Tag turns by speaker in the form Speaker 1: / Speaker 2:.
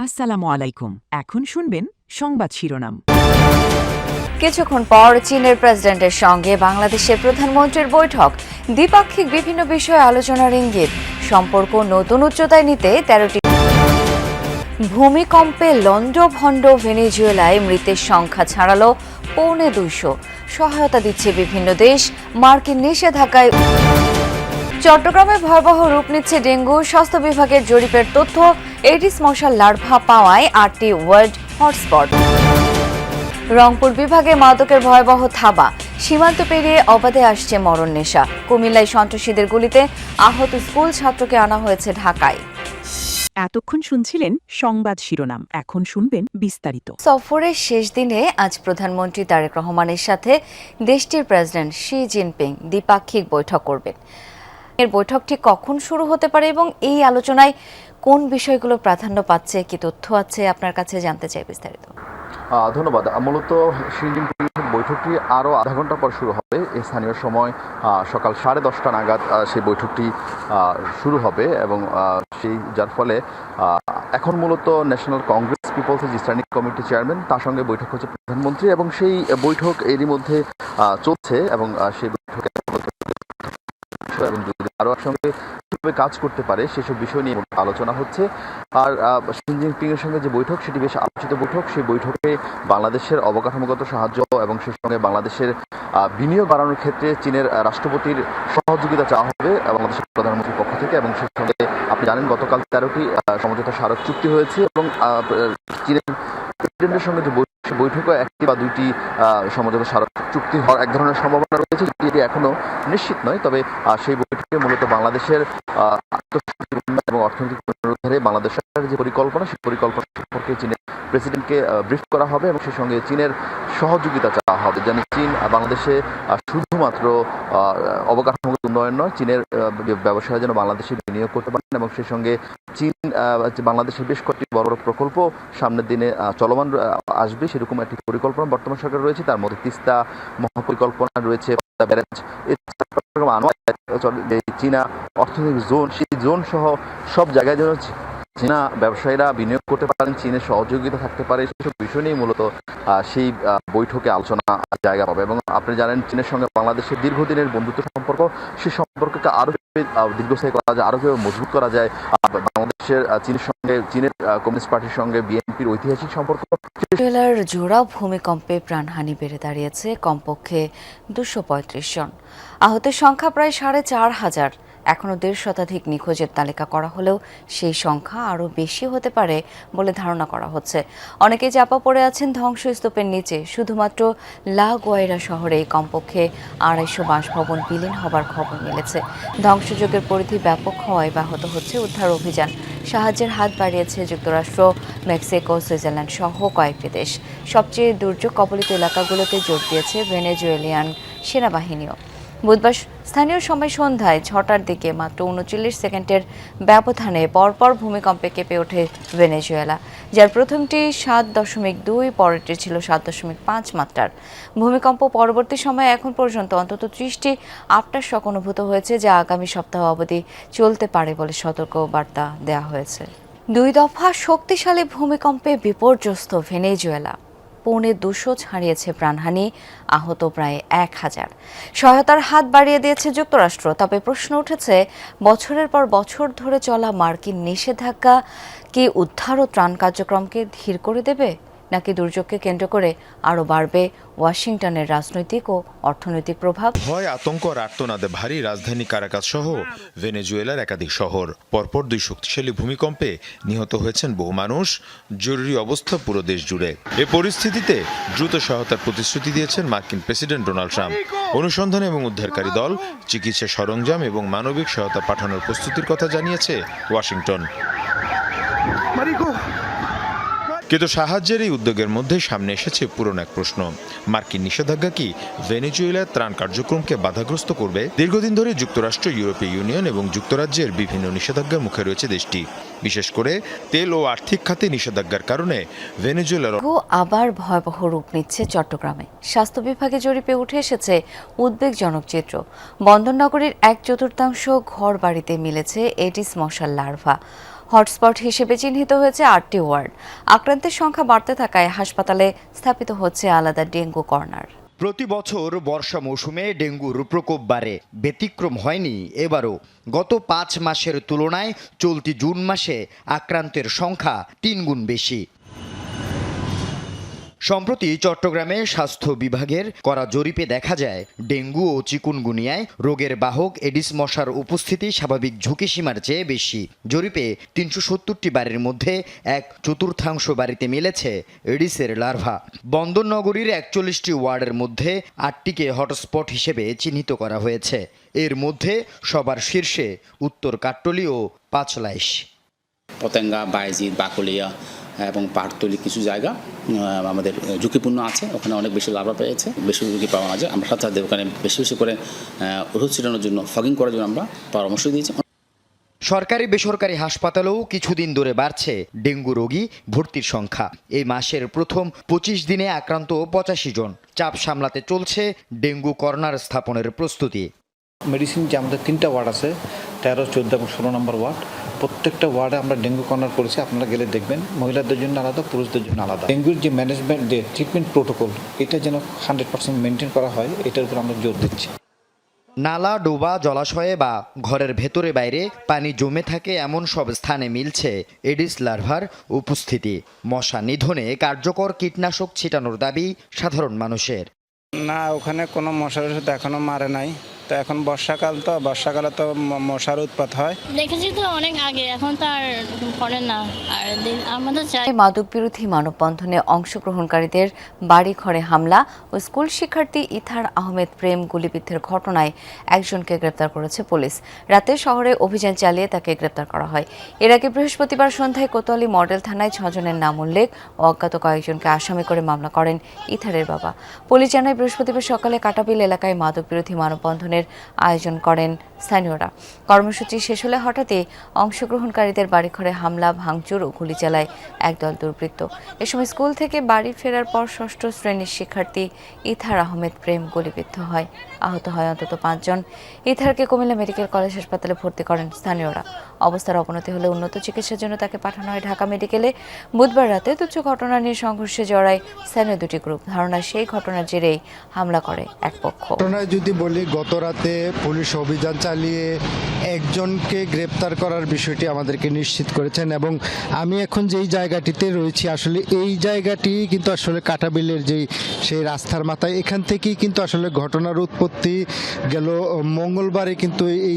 Speaker 1: আসসালামু আলাইকুম। এখন শুনবেন সংবাদ শিরোনাম।
Speaker 2: কিছুক্ষণ পর চীনের প্রেসিডেন্টের সঙ্গে বাংলাদেশের প্রধানমন্ত্রীর বৈঠক, দ্বিপাক্ষিক বিভিন্ন বিষয়ে আলোচনার ইঙ্গিত, সম্পর্ক নতুন উচ্চতায় নিতে 13টি। ভূমিকম্পে লন্ডভন্ড ভেনেজুয়েলায় মৃতের সংখ্যা ছাড়ালো 250, সহায়তা দিচ্ছে বিভিন্ন দেশ, মার্কিন নিষেধাজ্ঞায়। চট্টগ্রামে ভয়াবহ রূপ নিচ্ছে ডেঙ্গু, স্বাস্থ্য বিভাগের জরিপের তথ্য, এডিস মশার লার্ভা পাওয়ায় 8টি ওয়ার্ল্ড হটস্পট। রংপুর বিভাগে মাদকের ভয়াবহ থাবা, সীমান্ত পেরিয়ে অবাধে আসছে মরণ নেশা। কুমিল্লায় সন্ত্রাসীদের গুলিতে আহত স্কুল ছাত্রকে আনা হয়েছে ঢাকায়।
Speaker 1: এতক্ষণ শুনছিলেন সংবাদ শিরোনাম, এখন শুনবেন বিস্তারিত।
Speaker 2: সফরের শেষ দিনে আজ প্রধানমন্ত্রী তারেক রহমানের সাথে দেশটির প্রেসিডেন্ট শি জিনপিং দ্বিপাক্ষিক বৈঠক করবেন। এর বৈঠকটি কখন শুরু হতে পারে এবং এই আলোচনায় কোন বিষয়গুলো প্রাধান্য পাচ্ছে, কি তথ্য আছে আপনার কাছে, জানতে চাই বিস্তারিত।
Speaker 3: ধন্যবাদ। মূলত শি জিনপিং বৈঠকটি আরও আধা ঘন্টা পর শুরু হবে। স্থানীয় সময় সকাল 10:30 নাগাদ সেই বৈঠকটি শুরু হবে এবং যার ফলে এখন মূলত national congress people's standing committee chairman, তার সঙ্গে বৈঠক হচ্ছে প্রধানমন্ত্রী এবং সেই বৈঠক এরই মধ্যে চলছে এবং সেই বৈঠকে এবং আরও একসঙ্গে কীভাবে কাজ করতে পারে সেসব বিষয় নিয়ে আলোচনা হচ্ছে। আর শি জিনপিংয়ের সঙ্গে যে বৈঠক, সেটি বেশ আলোচিত বৈঠক। সেই বৈঠকে বাংলাদেশের অবকাঠামোগত সাহায্য এবং সেই সঙ্গে বাংলাদেশের বিনিয়োগ বাড়ানোর ক্ষেত্রে চীনের রাষ্ট্রপতির সহযোগিতা চাওয়া হবে বাংলাদেশের প্রধানমন্ত্রীর পক্ষ থেকে। এবং সেই সঙ্গে আপনি জানেন গতকাল 13টি সমঝোতা স্মারক চুক্তি হয়েছে এবং চীনের প্রেসিডেন্টের সঙ্গে যে বৈঠকে 1টি বা 2টি সমঝোতা স্মারক চুক্তি হওয়ার এক ধরনের সম্ভাবনা রয়েছে, যেটি এখনো নিশ্চিত নয়। তবে সেই বৈঠকে মূলত বাংলাদেশের এবং অর্থনৈতিক পুনরুদ্ধারে বাংলাদেশ সরকারের যে পরিকল্পনা, সেই পরিকল্পনা সম্পর্কে চীনের প্রেসিডেন্টকে ব্রিফ করা হবে এবং সেই সঙ্গে চীনের সহযোগিতা চাওয়া হবে। যেন চীন বাংলাদেশে শুধুমাত্র অবকাঠামোগত উন্নয়ন নয়, চীনের ব্যবসায়ীরা যেন বাংলাদেশে বিনিয়োগ করতে পারেন এবং সেই সঙ্গে চীন বাংলাদেশের বেশ কয়েকটি বড় বড় প্রকল্প সামনের দিনে চলমান আসবে, সেরকম একটি পরিকল্পনা বর্তমান সরকার রয়েছে। তার মধ্যে তিস্তা মহাপরিকল্পনা রয়েছে, ব্যারেজ, চীনা অর্থনৈতিক জোন, সেই জোন সহ সব জায়গায় যেন চীনা ব্যবসায়ীরা বিনিয়োগ করতে পারেন, চীনের সহযোগিতা থাকতে পারে, সেসব বিষয় নিয়ে মূলত সেই বৈঠকে আলোচনা জায়গা পাবে। এবং আপনি জানেন চীনের সঙ্গে বাংলাদেশের দীর্ঘদিনের বন্ধুত্ব সম্পর্ক, সেই সম্পর্ককে আরও দীর্ঘস্থায়ী করা যায়, আরও কিভাবে মজবুত করা যায়। বাংলাদেশের চীনের কমিউনিস্ট পার্টির সঙ্গে বিএনপির ঐতিহাসিক সম্পর্ক।
Speaker 2: ভেনেজুয়েলার জোড়া ভূমিকম্পে প্রাণহানি বেড়ে দাঁড়িয়েছে কমপক্ষে 235 জন। আহতের সংখ্যা প্রায় 4,500। এখনও 1.5 শতাধিক নিখোঁজের তালিকা করা হলেও সেই সংখ্যা আরও বেশি হতে পারে বলে ধারণা করা হচ্ছে। অনেকেই চাপা পড়ে আছেন ধ্বংসস্তূপের নিচে। শুধুমাত্র লা গুয়াইরা শহরে কমপক্ষে 250 বাসভবন বিলীন হবার খবর মিলেছে। ধ্বংসযজ্ঞের পরিধি ব্যাপক হওয়ায় ব্যাহত হচ্ছে উদ্ধার অভিযান। সাহায্যের হাত বাড়িয়েছে যুক্তরাষ্ট্র, মেক্সিকো, সুইজারল্যান্ড সহ কয়েকটি দেশ। সবচেয়ে দুর্যোগ কবলিত এলাকাগুলোতে জোর দিয়েছে ভেনেজুয়েলিয়ান সেনাবাহিনীও। বুধবার স্থানীয় সময় সন্ধ্যায় 6টার দিকে মাত্র 39 সেকেন্ডের ব্যবধানে পরপর ভূমিকম্পে কেঁপে ওঠে ভেনেজুয়েলা, যার প্রথমটি 7.2, পরেরটি ছিল 7.5 মাত্রার। ভূমিকম্প পরবর্তী সময়ে এখন পর্যন্ত অন্তত 30টি আফটারশক অনুভূত হয়েছে, যা আগামী সপ্তাহ অবধি চলতে পারে বলে সতর্ক বার্তা দেওয়া হয়েছে। 2 দফা শক্তিশালী ভূমিকম্পে বিপর্যস্ত ভেনেজুয়েলা, 250 ছাড়িয়েছে প্রাণহানি, আহত প্রায় 1000। সহায়তার হাত বাড়িয়ে দিয়েছে যুক্তরাষ্ট্র। তবে প্রশ্ন উঠেছে, বছরের পর বছর ধরে চলা মার্কিন নিষেধাজ্ঞা কি উদ্ধার ও ত্রাণ কার্যক্রমকে ধীর করে দেবে, নাকি দুর্যোগকে কেন্দ্র করে আরও বাড়বে ওয়াশিংটনের রাজনৈতিক ও অর্থনৈতিক প্রভাব?
Speaker 4: ভয়, আতঙ্ক আর আর্তনাদে ভারী রাজধানী কারাকাস সহ ভেনেজুয়েলার একাধিক শহর। পরপর 2 শক্তিশালী ভূমিকম্পে নিহত হয়েছেন বহু মানুষ। জরুরি অবস্থা পুরো দেশ জুড়ে। এ পরিস্থিতিতে দ্রুত সহায়তার প্রতিশ্রুতি দিয়েছেন মার্কিন প্রেসিডেন্ট ডোনাল্ড ট্রাম্প। অনুসন্ধান এবং উদ্ধারকারী দল, চিকিৎসা সরঞ্জাম এবং মানবিক সহায়তা পাঠানোর প্রস্তুতির কথা জানিয়েছে ওয়াশিংটন। কিন্তু সাহায্যের এই উদ্যোগের মধ্যে সামনে এসেছে পুরনো এক প্রশ্ন। মার্কিন নিষেধাজ্ঞা কি ভেনেজুয়েলার ত্রাণ কার্যক্রমকে বাধাগ্রস্ত করবে? দীর্ঘদিন ধরে যুক্তরাষ্ট্র, ইউরোপীয় ইউনিয়ন এবং যুক্তরাজ্যের বিভিন্ন নিষেধাজ্ঞার মুখে রয়েছে দেশটি। বিশেষ করে তেল ও আর্থিক খাতে নিষেধাজ্ঞার কারণে ভেনেজুয়েলার
Speaker 2: আবার ভয়াবহ রূপ নিচ্ছে চট্টগ্রামে। স্বাস্থ্য বিভাগে জরিপে উঠে এসেছে উদ্বেগজনক চিত্র। বন্দরনগরীর 1/4 ঘর বাড়িতে মিলেছে এডিস মশার লার্ভা। হটস্পট হিসেবে চিহ্নিত হয়েছে 8টি ওয়ার্ড। আক্রান্তের সংখ্যা বাড়তে থাকায় হাসপাতালে স্থাপিত হচ্ছে আলাদা ডেঙ্গু কর্নার।
Speaker 5: প্রতি বছর বর্ষা মৌসুমে ডেঙ্গুর প্রকোপ বাড়ে, ব্যতিক্রম হয়নি এবারও। গত 5 মাসের তুলনায় চলতি জুন মাসে আক্রান্তের সংখ্যা 3 গুণ বেশি। সম্প্রতি চট্টগ্রামে স্বাস্থ্য বিভাগের করা জরিপে দেখা যায়, ডেঙ্গু ও চিকুনগুনিয়ায় রোগের বাহক এডিস মশার উপস্থিতি স্বাভাবিক ঝুঁকিসীমার চেয়ে বেশি। জরিপে 370টি বাড়ির মধ্যে 1/4 বাড়িতে মিলেছে এডিসের লার্ভা। বন্দরনগরীর 41টি ওয়ার্ডের মধ্যে 8টিকে হটস্পট হিসেবে চিহ্নিত করা হয়েছে। এর মধ্যে সবার শীর্ষে উত্তর কাট্টলী ও পাঁচলাইশ।
Speaker 6: পতেঙ্গা, বায়েজিদ, বাকলিয়া এবং পাহাড়তলি কিছু জায়গা আমাদের ঝুঁকিপূর্ণ আছে। ওখানে অনেক বেশি লার্ভা পেয়েছে, বেশি ঝুঁকি পাওয়া যায়। আমরা সাথে ওখানে বেশি বেশি করে ওষুধ ছিটানোর জন্য, ফগিং করার জন্য আমরা পরামর্শ দিয়েছি।
Speaker 5: সরকারি বেসরকারি হাসপাতালেও কিছুদিন ধরে বাড়ছে ডেঙ্গু রোগী ভর্তির সংখ্যা। এই মাসের প্রথম 25 দিনে আক্রান্ত 85 জন। চাপ সামলাতে চলছে ডেঙ্গু কর্নার স্থাপনের প্রস্তুতি।
Speaker 7: মেডিসিন যে আমাদের 3টা ওয়ার্ড আছে, 13, 14 এবং 16 নম্বর ওয়ার্ড। প্রত্যেকটা ওয়ার্ডে আমরা ডেঙ্গু কর্নার করেছি। আপনারা গেলে দেখবেন মহিলাদের জন্য আলাদা, পুরুষদের জন্য আলাদা। ডেঙ্গুর যে ম্যানেজমেন্ট, যে ট্রিটমেন্ট প্রোটোকল, এটা যেন 100% মেনটেন করা হয়, এটার উপর আমরা জোর দিচ্ছি।
Speaker 5: নালা, ডোবা, জলাশয়ে বা ঘরের ভেতরে বাইরে পানি জমে থাকে এমন সব স্থানে মিলছে এডিস লার্ভার উপস্থিতি। মশা নিধনে কার্যকর কীটনাশক ছিটানোর দাবি সাধারণ মানুষের।
Speaker 8: না, ওখানে কোনো মশার ওষুধ এখনো মারে নাই। তো এখন বর্ষাকালে তো মশার উৎপাত হয়।
Speaker 9: দেখেছি তো অনেক আগে, এখন তো আর করে না। আর আমাদের চাই
Speaker 2: মাদক বিরোধী মানববন্ধনে অংশগ্রহণকারীদের বাড়ি ঘরে হামলা ও স্কুল শিক্ষার্থী ইথার আহমেদ প্রেম গুলিবিদ্ধের ঘটনায় একজনকে গ্রেপ্তার করেছে পুলিশ। রাতে শহরে অভিযান চালিয়ে তাকে গ্রেপ্তার করা হয়। এর আগে বৃহস্পতিবার সন্ধ্যায় কোতোয়ালি মডেল থানায় 6 জনের নাম উল্লেখ ও অজ্ঞাত কয়েকজনকে আসামি করে মামলা করেন ইথারের বাবা। পুলিশ জানায়, বৃহস্পতিবার সকালে কাটাবিল এলাকায় মাদক বিরোধী মানববন্ধনের আয়োজন করেন স্থানীয়রা। কর্মসূচি শেষ হলে হঠাৎই অংশগ্রহণকারীদের বাড়িঘরে হামলা, ভাঙচুর ও গুলি চালায় একদল দুর্বৃত্ত। এ সময় স্কুল থেকে বাড়ি ফেরার পর 6ষ্ঠ শ্রেণীর শিক্ষার্থী ইথার আহমেদ প্রেম গুলিবিদ্ধ হয়। আহত হয় অন্তত 5 জন। ইথারকে কুমিল্লা মেডিকেল কলেজ হাসপাতালে ভর্তি করেন স্থানীয়রা। অবস্থার অবনতি হলে উন্নত চিকিৎসার জন্য তাকে পাঠানো হয় ঢাকা মেডিকেলে। বুধবার রাতে তুচ্ছ ঘটনা নিয়ে সংঘর্ষে জড়ায় স্থানীয় দুটি গ্রুপ। ধারণা, সেই ঘটনার জেরেই হামলা করে এক পক্ষ।
Speaker 10: ঘটনায় যদি বলি, গত রাতে পুলিশ অভিযান চালিয়ে একজনকে গ্রেপ্তার করার বিষয়টি আমাদেরকে নিশ্চিত করেছেন এবং আমি এখন যেই জায়গাটিতে রয়েছি, আসলে এই জায়গাটি কিন্তু আসলে কাটাবিলের সেই রাস্তার মাথায়, এখান থেকেই কিন্তু আসলে ঘটনার উৎপত্তি। গেল মঙ্গলবারে কিন্তু এই